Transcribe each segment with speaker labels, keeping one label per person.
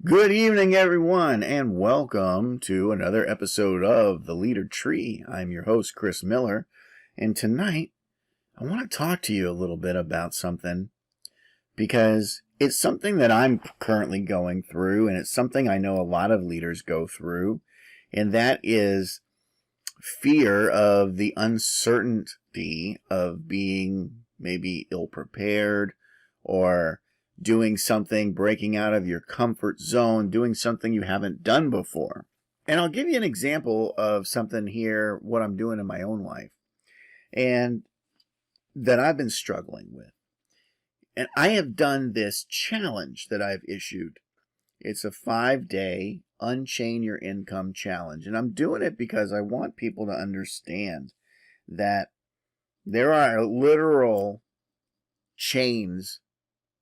Speaker 1: Good evening, everyone, and welcome to another episode of The Leader Tree. I'm your host, Chris Miller, and tonight I want to talk to you a little bit about something because it's something that I'm currently going through, and it's something I know a lot of leaders go through, and that is fear of the uncertainty of being maybe ill-prepared or doing something, breaking out of your comfort zone, doing something you haven't done before. And I'll give you an example of something here, what I'm doing in my own life, and that I've been struggling with. And I have done this challenge that I've issued. It's a 5-day Unchain Your Income challenge. And I'm doing it because I want people to understand that there are literal chains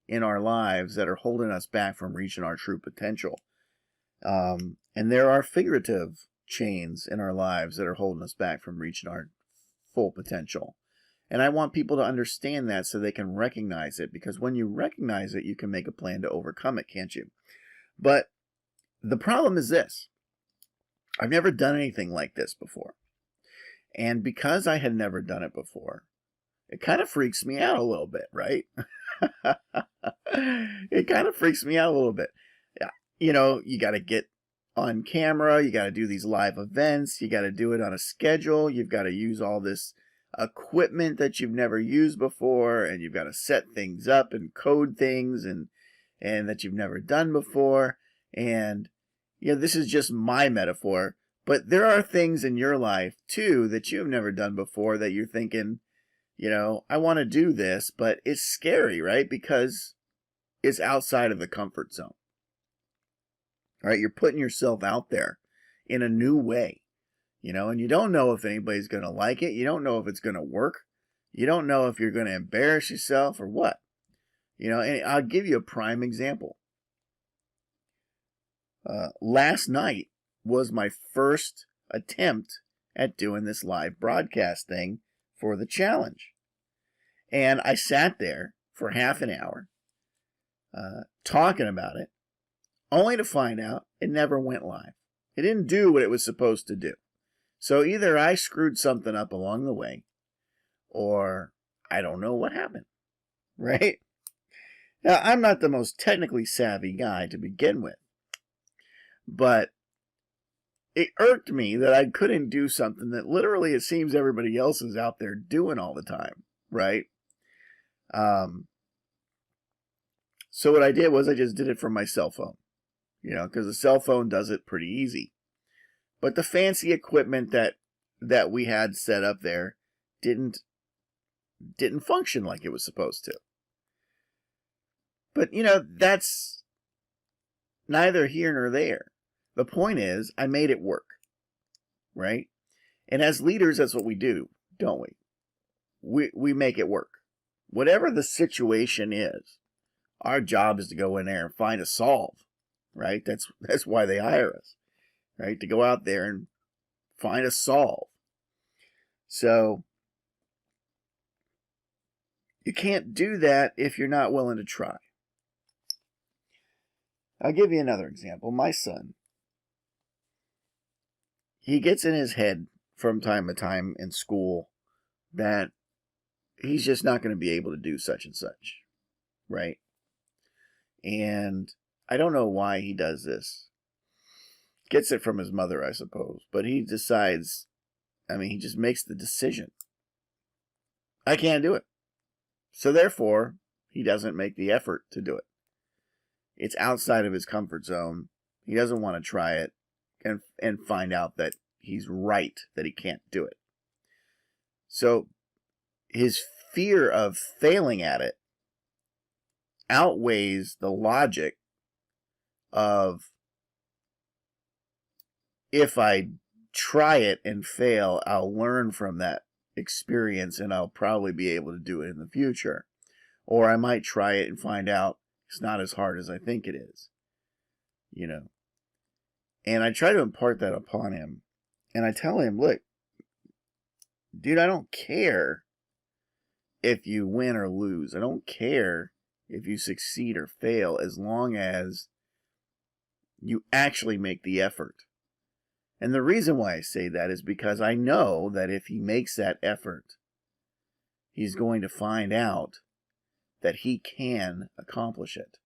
Speaker 1: in our lives that are holding us back from reaching our true potential. And there are figurative chains in our lives that are holding us back from reaching our full potential. And I want people to understand that so they can recognize it, because when you recognize it, you can make a plan to overcome it, can't you? But the problem is this. I've never done anything like this before. And because I had never done it before, it kind of freaks me out a little bit, right? It kind of freaks me out a little bit. Yeah, you got to get on camera. You got to do these live events. You got to do it on a schedule. You've got to use all this equipment that you've never used before, and you've got to set things up and code things and that you've never done before. And this is just my metaphor, but there are things in your life too that you've never done before that you're thinking, I want to do this, but it's scary, right? Because it's outside of the comfort zone. All right, you're putting yourself out there in a new way, and you don't know if anybody's going to like it. You don't know if it's going to work. You don't know if you're going to embarrass yourself or what. And I'll give you a prime example. Last night was my first attempt at doing this live broadcast thing for the challenge. And I sat there for half an hour talking about it, only to find out it never went live. It didn't do what it was supposed to do. So either I screwed something up along the way, or I don't know what happened, right? Now, I'm not the most technically savvy guy to begin with, but it irked me that I couldn't do something that literally it seems everybody else is out there doing all the time, right? So what I did was I just did it from my cell phone, because the cell phone does it pretty easy. But the fancy equipment that we had set up there didn't function like it was supposed to. But, that's neither here nor there. The point is, I made it work, right? And as leaders, that's what we do, don't we? We make it work. Whatever the situation is, our job is to go in there and find a solve, right? That's why they hire us, right? To go out there and find a solve. So you can't do that if you're not willing to try. I'll give you another example. My son, he gets in his head from time to time in school that he's just not going to be able to do such and such, right? And I don't know why he does this. Gets it from his mother, I suppose. But he decides, he just makes the decision. I can't do it. So therefore, he doesn't make the effort to do it. It's outside of his comfort zone. He doesn't want to try it and find out that he's right, that he can't do it. So his fear of failing at it outweighs the logic of, if I try it and fail, I'll learn from that experience and I'll probably be able to do it in the future. Or I might try it and find out it's not as hard as I think it is. And I try to impart that upon him. And I tell him, look, dude, I don't care if you win or lose. I don't care if you succeed or fail, as long as You actually make the effort. And the reason why I say that is because I know that if he makes that effort, he's going to find out that he can accomplish it.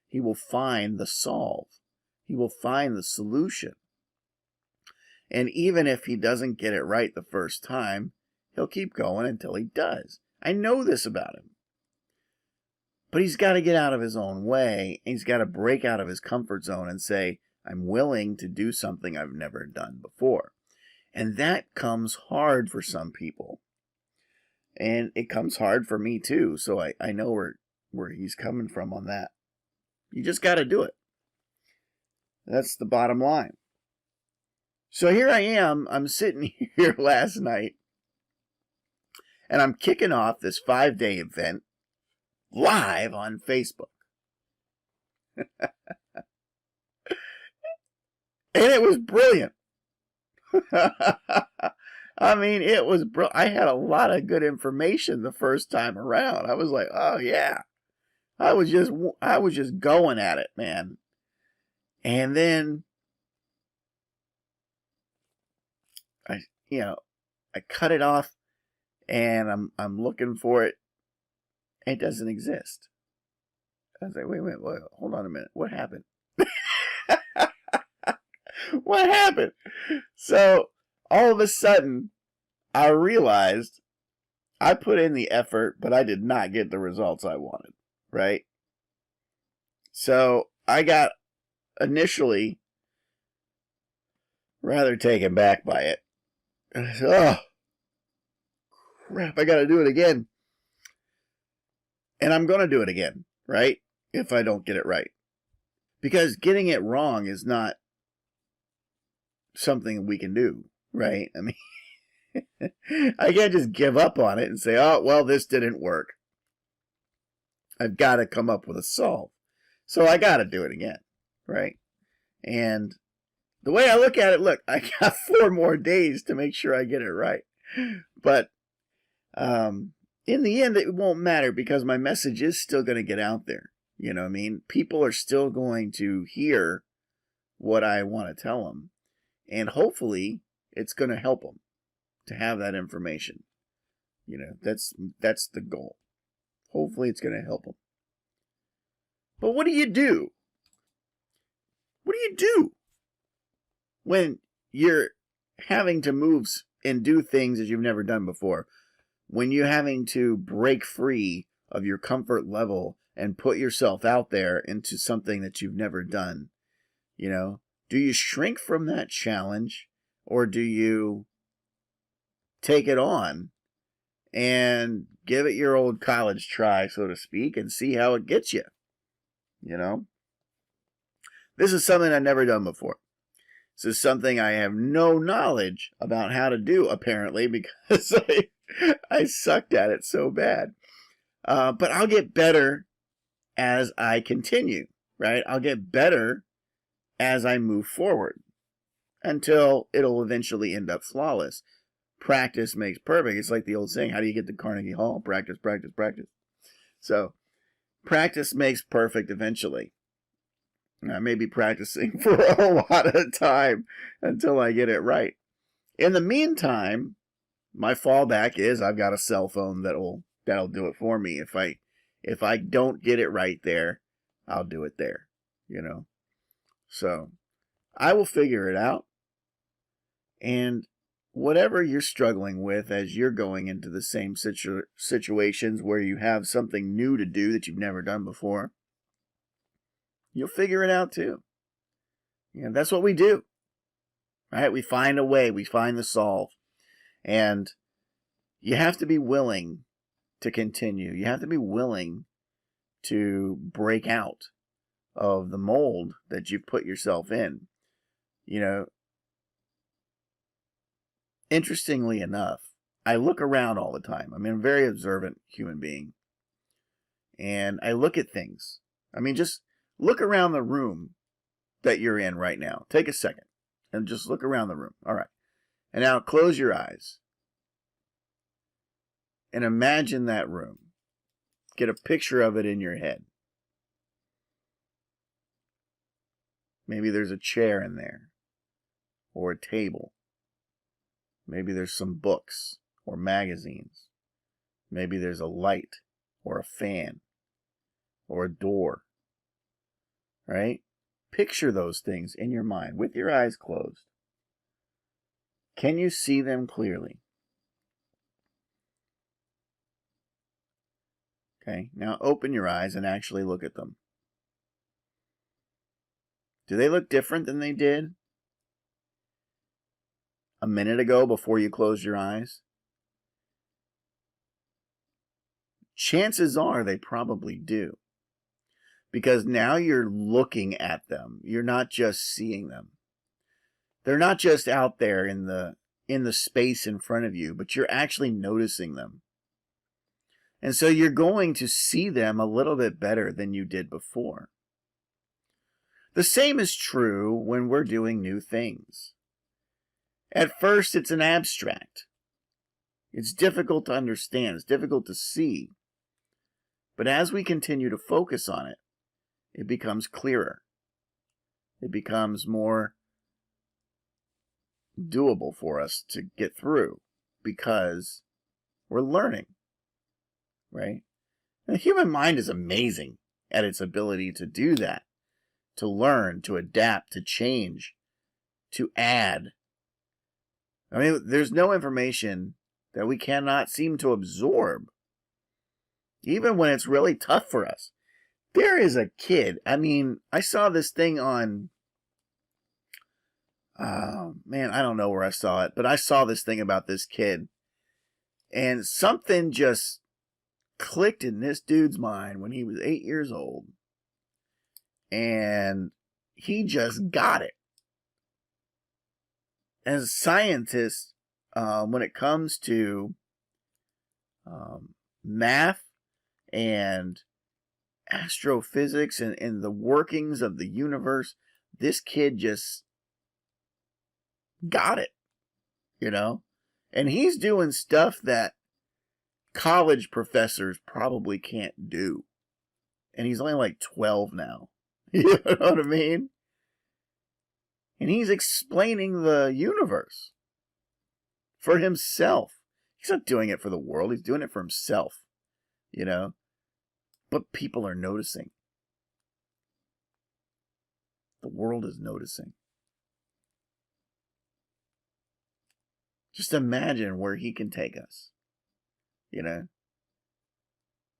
Speaker 1: He will find the solve. He will find the solution. And even if he doesn't get it right the first time, he'll keep going until he does. I know this about him. But he's got to get out of his own way. And he's got to break out of his comfort zone and say, I'm willing to do something I've never done before. And that comes hard for some people. And it comes hard for me too. So I know where he's coming from on that. You just got to do it. That's the bottom line. So here I am. I'm sitting here last night. And I'm kicking off this 5-day event live on Facebook. And it was brilliant. I mean, it was I had a lot of good information the first time around. I was like, oh yeah. I was just going at it, man. And then I cut it off and I'm looking for it. It doesn't exist. I was like, wait, hold on a minute. What happened? What happened? So all of a sudden, I realized I put in the effort, but I did not get the results I wanted, right? So I got initially rather taken back by it. And I said, oh, crap, I got to do it again. And I'm going to do it again, right? If I don't get it right. Because getting it wrong is not something we can do, right? I mean, I can't just give up on it and say, oh, well, this didn't work. I've got to come up with a solve. So I got to do it again, right? And the way I look at it, look, I got 4 more days to make sure I get it right. But in the end, it won't matter because my message is still going to get out there. You know what I mean? People are still going to hear what I want to tell them. And hopefully, it's going to help them to have that information. You know, that's the goal. Hopefully, it's going to help them. But what do you do? What do you do when you're having to move and do things that you've never done before? When you're having to break free of your comfort level and put yourself out there into something that you've never done, you know? Do you shrink from that challenge or do you take it on and give it your old college try, so to speak, and see how it gets you? You know? This is something I've never done before. This is something I have no knowledge about how to do, apparently, because I sucked at it so bad. But I'll get better as I continue, right? I'll get better as I move forward until it'll eventually end up flawless. Practice makes perfect. It's like the old saying, how do you get to Carnegie Hall? Practice, practice, practice. So practice makes perfect eventually. I may be practicing for a lot of time until I get it right. In the meantime, my fallback is I've got a cell phone that'll do it for me. If I don't get it right there, I'll do it there, you know. So I will figure it out. And whatever you're struggling with as you're going into the same situations where you have something new to do that you've never done before, you'll figure it out too. You know, that's what we do, right? We find a way, we find the solve. And you have to be willing to continue. You have to be willing to break out of the mold that you've put yourself in. You know, interestingly enough, I look around all the time. I mean, I'm a very observant human being. And I look at things. I mean, just look around the room that you're in right now. Take a second and just look around the room. All right. And now close your eyes. And imagine that room. Get a picture of it in your head. Maybe there's a chair in there or a table. Maybe there's some books or magazines. Maybe there's a light or a fan or a door, right? Picture those things in your mind with your eyes closed. Can you see them clearly? Okay, now open your eyes and actually look at them. Do they look different than they did a minute ago before you closed your eyes? Chances are they probably do. Because now you're looking at them. You're not just seeing them. They're not just out there in the space in front of you, but you're actually noticing them. And so you're going to see them a little bit better than you did before. The same is true when we're doing new things. At first, it's an abstract. It's difficult to understand. It's difficult to see. But as we continue to focus on it, it becomes clearer. It becomes more doable for us to get through because we're learning, right? The human mind is amazing at its ability to do that, to learn, to adapt, to change, to add. I mean, there's no information that we cannot seem to absorb, even when it's really tough for us. There is a kid, I saw this thing on, I don't know where I saw it, but I saw this thing about this kid, and something just clicked in this dude's mind when he was 8 years old, and he just got it. As scientists, when it comes to math and astrophysics and the workings of the universe, this kid just got it, and he's doing stuff that college professors probably can't do, and he's only like 12 now. You know what I mean? And he's explaining the universe for himself. He's not doing it for the world. He's doing it for himself, But people are noticing. The world is noticing. Just imagine where he can take us, And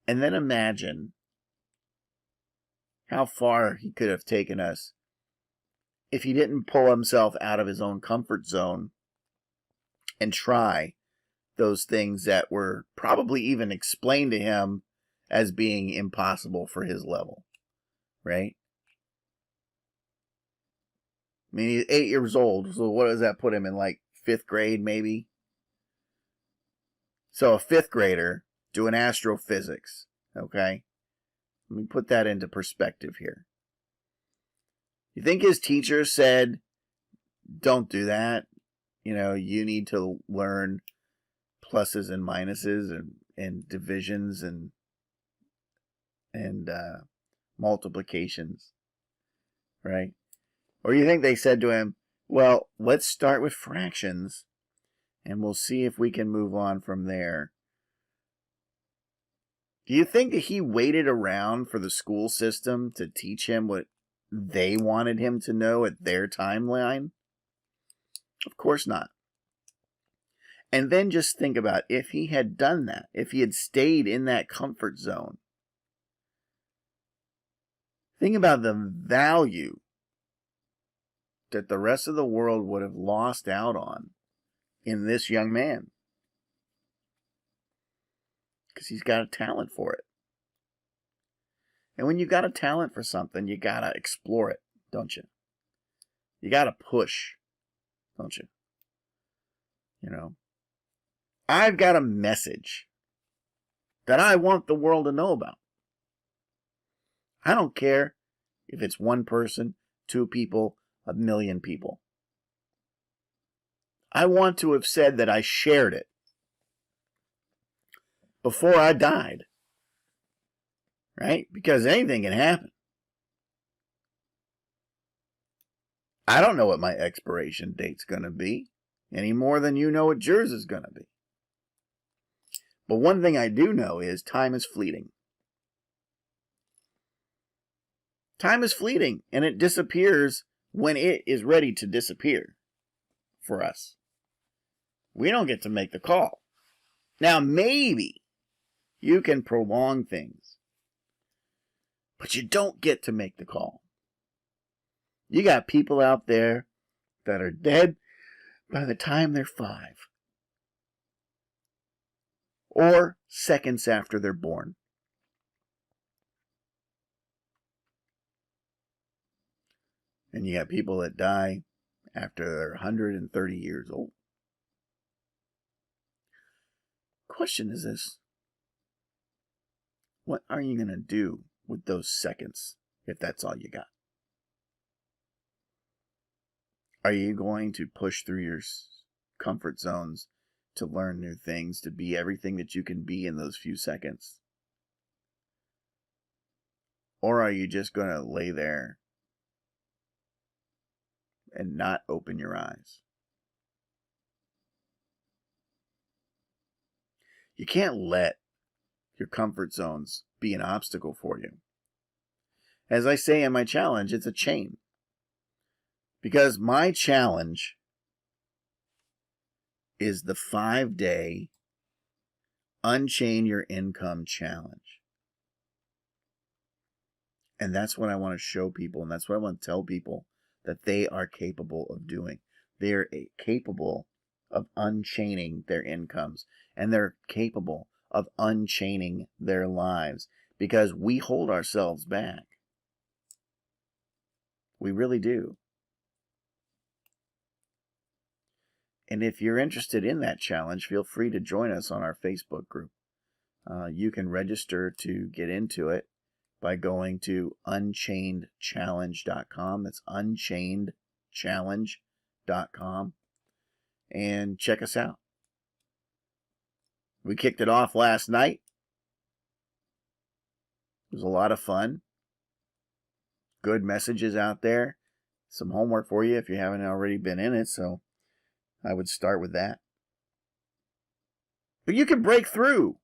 Speaker 1: then imagine how far he could have taken us if he didn't pull himself out of his own comfort zone and try those things that were probably even explained to him as being impossible for his level, right? I mean, he's 8 years old, so what does that put him in, like 5th grade maybe? So a 5th grader doing astrophysics, okay? Let me put that into perspective here. You think his teacher said, don't do that? You need to learn pluses and minuses and divisions and multiplications, right? Or you think they said to him, well, let's start with fractions and we'll see if we can move on from there. Do you think that he waited around for the school system to teach him what they wanted him to know at their timeline? Of course not. And then just think about if he had done that, if he had stayed in that comfort zone. Think about the value that the rest of the world would have lost out on in this young man. Because he's got a talent for it. And when you got a talent for something, you got to explore it, don't you? You got to push, don't you? I've got a message that I want the world to know about. I don't care if it's one person, 2 people, 1,000,000 people. I want to have said that I shared it before I died. Right? Because anything can happen. I don't know what my expiration date's going to be any more than you know what yours is going to be. But one thing I do know is time is fleeting. Time is fleeting, and it disappears when it is ready to disappear for us. We don't get to make the call. Now, maybe you can prolong things, but you don't get to make the call. You got people out there that are dead by the time they're 5. Or seconds after they're born. And you got people that die after they're 130 years old. Question is this: what are you going to do with those seconds if that's all you got? Are you going to push through your comfort zones to learn new things, to be everything that you can be in those few seconds? Or are you just going to lay there and not open your eyes? You can't let your comfort zones be an obstacle for you. As I say in my challenge, it's a chain. Because my challenge is the 5-day Unchain Your Income Challenge. And that's what I want to show people, and that's what I want to tell people that they are capable of doing. They are capable of unchaining their incomes, and they're capable of unchaining their lives, because we hold ourselves back. We really do. And if you're interested in that challenge, feel free to join us on our Facebook group. You can register to get into it by going to unchainedchallenge.com. That's unchainedchallenge.com. And check us out. We kicked it off last night. It was a lot of fun. Good messages out there. Some homework for you if you haven't already been in it, so I would start with that. But you can break through.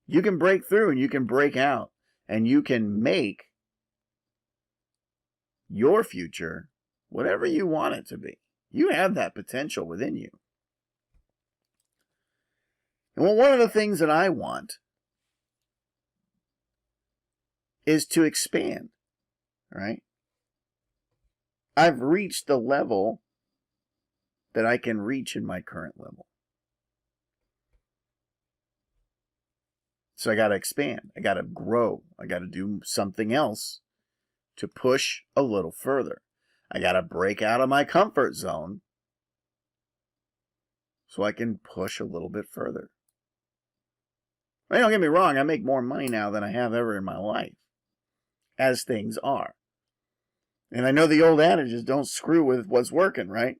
Speaker 1: You can break through and you can break out, and you can make your future whatever you want it to be. You have that potential within you. And well, one of the things that I want is to expand, right? I've reached the level that I can reach in my current level. So I got to expand. I got to grow. I got to do something else to push a little further. I got to break out of my comfort zone so I can push a little bit further. Now, don't get me wrong, I make more money now than I have ever in my life, as things are. And I know the old adage is don't screw with what's working, right?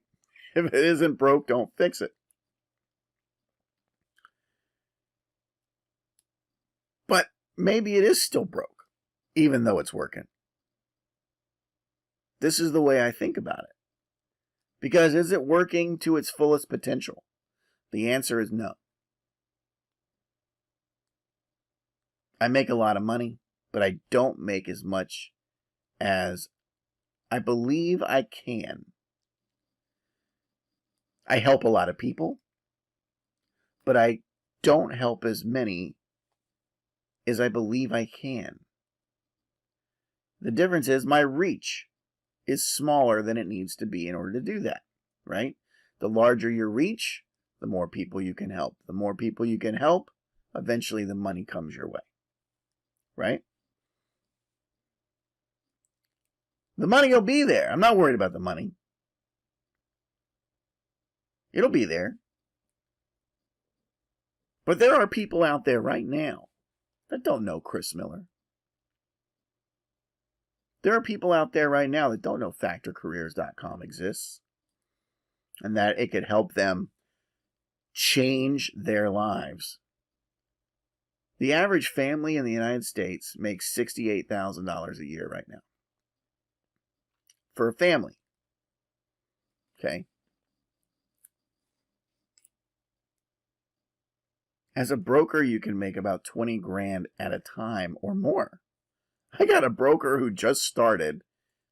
Speaker 1: If it isn't broke, don't fix it. But maybe it is still broke, even though it's working. This is the way I think about it. Because is it working to its fullest potential? The answer is no. I make a lot of money, but I don't make as much as I believe I can. I help a lot of people, but I don't help as many as I believe I can. The difference is my reach is smaller than it needs to be in order to do that, right? The larger your reach, the more people you can help. The more people you can help, eventually the money comes your way, right? The money will be there. I'm not worried about the money. It'll be there. But there are people out there right now that don't know Chris Miller. There are people out there right now that don't know factorcareers.com exists and that it could help them change their lives. The average family in the United States makes $68,000 a year right now. for a family. Okay? As a broker, you can make about 20 grand at a time or more. I got a broker who just started.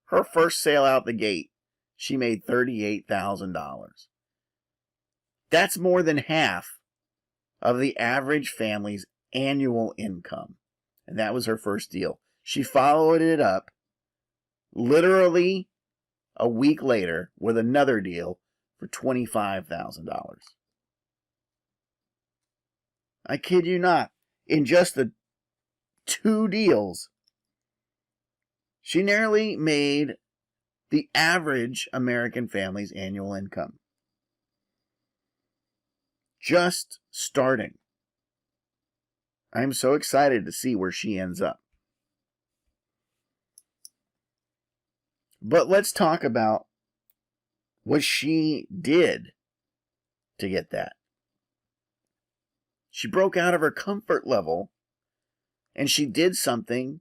Speaker 1: Her first sale out the gate, she made $38,000. That's more than half of the average family's annual income. And that was her first deal. She followed it up literally a week later with another deal for $25,000. I kid you not. In just the 2 deals, she nearly made the average American family's annual income. Just starting. I'm so excited to see where she ends up. But let's talk about what she did to get that. She broke out of her comfort level, and she did something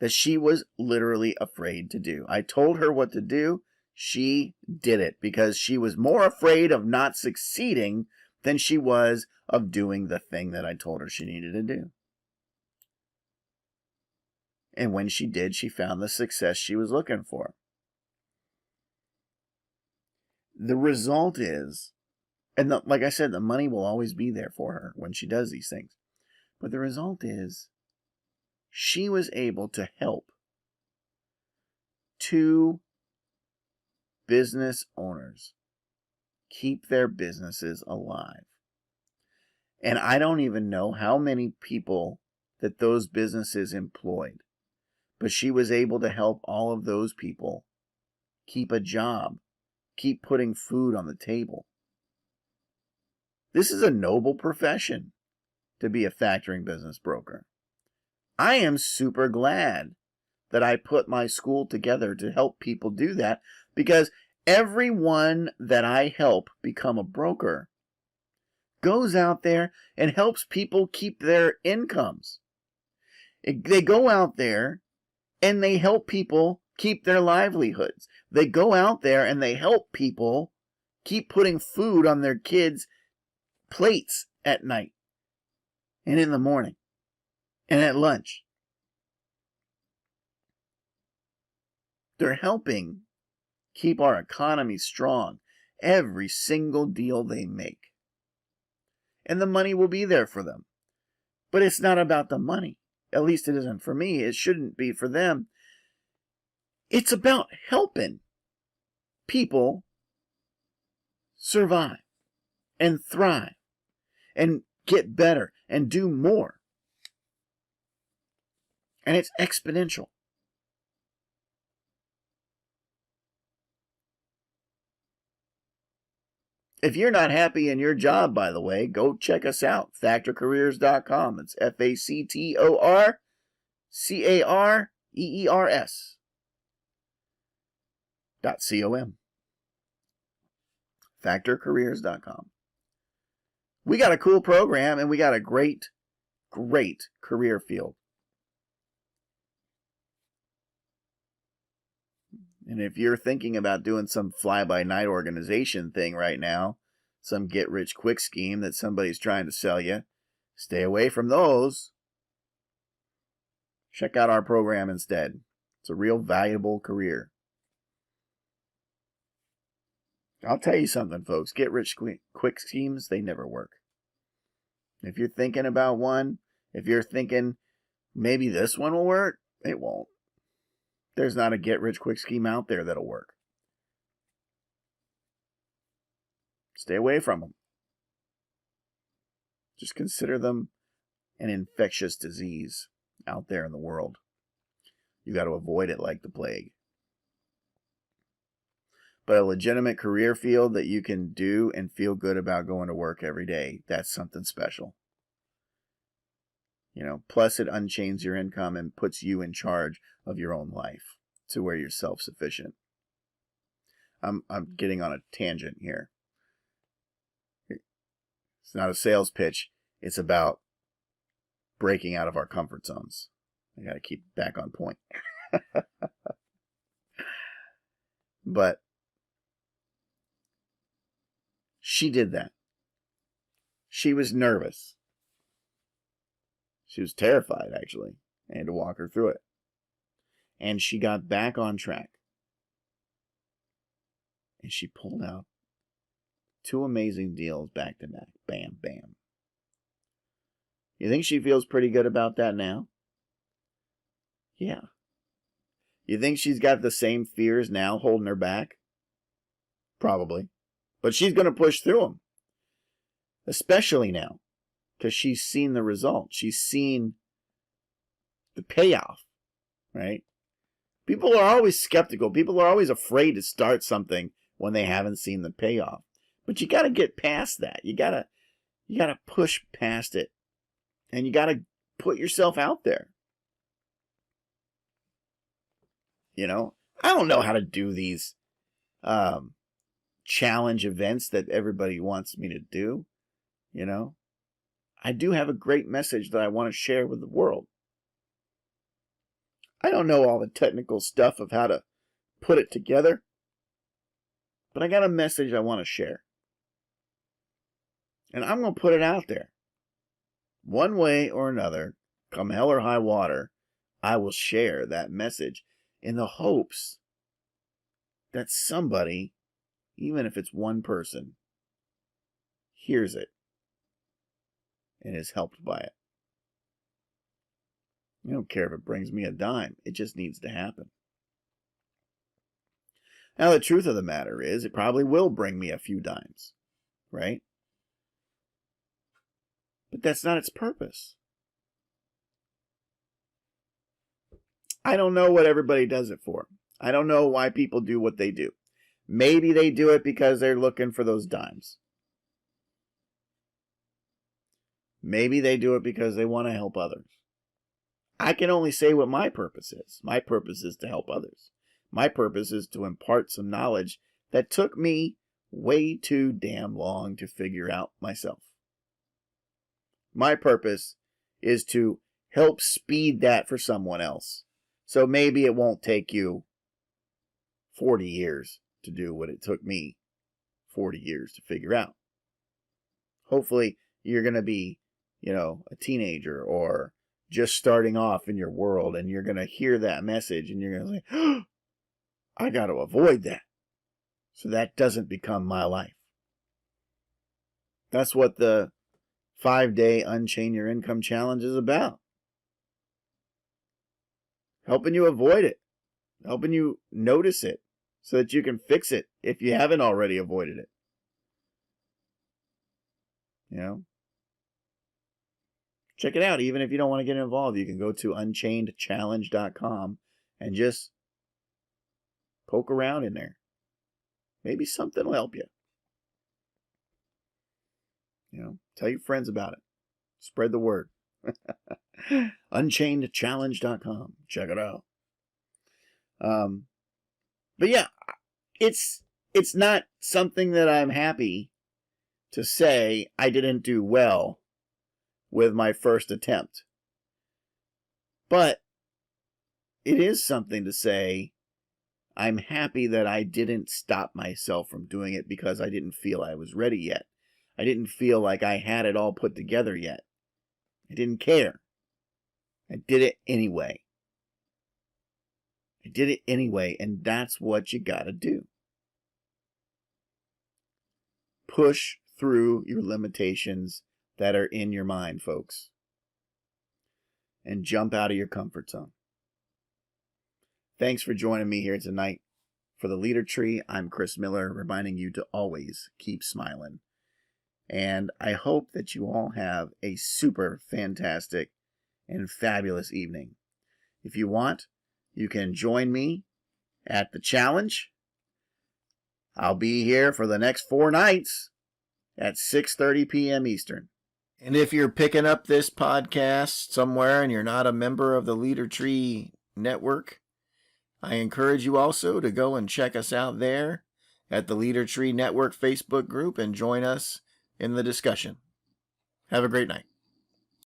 Speaker 1: that she was literally afraid to do. I told her what to do. She did it because she was more afraid of not succeeding than she was of doing the thing that I told her she needed to do. And when she did, she found the success she was looking for. The result is, like I said, the money will always be there for her when she does these things. But the result is, she was able to help 2 business owners keep their businesses alive. And I don't even know how many people that those businesses employed. But she was able to help all of those people keep a job, keep putting food on the table. This is a noble profession to be a factoring business broker. I am super glad that I put my school together to help people do that, because everyone that I help become a broker goes out there and helps people keep their incomes. They go out there and they help people keep their livelihoods. They go out there and they help people keep putting food on their kids' plates at night and in the morning and at lunch. They're helping keep our economy strong every single deal they make. And the money will be there for them. But it's not about the money. At least it isn't for me. It shouldn't be for them. It's about helping people survive and thrive and get better and do more. And it's exponential. If you're not happy in your job, by the way, go check us out. Factorcareers.com. It's FACTORCAREERS.com. Factorcareers.com. We got a cool program and we got a great career field. And if you're thinking about doing some fly-by-night organization thing right now, some get-rich-quick scheme that somebody's trying to sell you, stay away from those. Check out our program instead. It's a real valuable career. I'll tell you something, folks. Get-rich-quick schemes, they never work. If you're thinking about one, if you're thinking maybe this one will work, it won't. There's not a get-rich-quick scheme out there that'll work. Stay away from them. Just consider them an infectious disease out there in the world. You got to avoid it like the plague. But a legitimate career field that you can do and feel good about going to work every day, that's something special. Plus it unchains your income and puts you in charge of your own life to where you're self-sufficient. I'm getting on a tangent here. It's not a sales pitch. It's about breaking out of our comfort zones. I got to keep back on point. But she did that. She was nervous. She was terrified, actually. I had to walk her through it. And she got back on track. And she pulled out 2 amazing deals back to back. Bam, bam. You think she feels pretty good about that now? Yeah. You think she's got the same fears now holding her back? Probably. But she's going to push through them. Especially now. Because she's seen the result. She's seen the payoff. Right? People are always skeptical. People are always afraid to start something when they haven't seen the payoff. But you got to get past that. You got to push past it. And you got to put yourself out there. You know, I don't know how to do these challenge events that everybody wants me to do. You know, I do have a great message that I want to share with the world. I don't know all the technical stuff of how to put it together, but I got a message I want to share. And I'm going to put it out there. One way or another, come hell or high water, I will share that message in the hopes that somebody, even if it's one person, hears it and is helped by it. I don't care if it brings me a dime. It just needs to happen. Now, the truth of the matter is, it probably will bring me a few dimes, right? But that's not its purpose. I don't know what everybody does it for. I don't know why people do what they do. Maybe they do it because they're looking for those dimes. Maybe they do it because they want to help others. I can only say what my purpose is. My purpose is to help others. My purpose is to impart some knowledge that took me way too damn long to figure out myself. My purpose is to help speed that for someone else. So maybe it won't take you 40 years to do what it took me 40 years to figure out. Hopefully you're going to be, a teenager or just starting off in your world, and you're going to hear that message and you're going to say, oh, I got to avoid that so that doesn't become my life. That's what the 5-day Unchain Your Income Challenge is about. Helping you avoid it. Helping you notice it so that you can fix it if you haven't already avoided it. Check it out. Even if you don't want to get involved, you can go to unchainedchallenge.com and just poke around in there. Maybe something will help you. Tell your friends about it. Spread the word. Unchainedchallenge.com. Check it out. But yeah, it's not something that I'm happy to say I didn't do well with my first attempt. But it is something to say I'm happy that I didn't stop myself from doing it because I didn't feel I was ready yet. I didn't feel like I had it all put together yet. I didn't care. I did it anyway. And that's what you gotta do. Push through your limitations that are in your mind, folks. And jump out of your comfort zone. Thanks for joining me here tonight. For the Leader Tree, I'm Chris Miller, reminding you to always keep smiling. And I hope that you all have a super fantastic and fabulous evening. If you want, you can join me at the challenge. I'll be here for the next 4 nights at 6:30 p.m. Eastern. And if you're picking up this podcast somewhere and you're not a member of the Leader Tree Network, I encourage you also to go and check us out there at the Leader Tree Network Facebook group and join us in the discussion. Have a great night.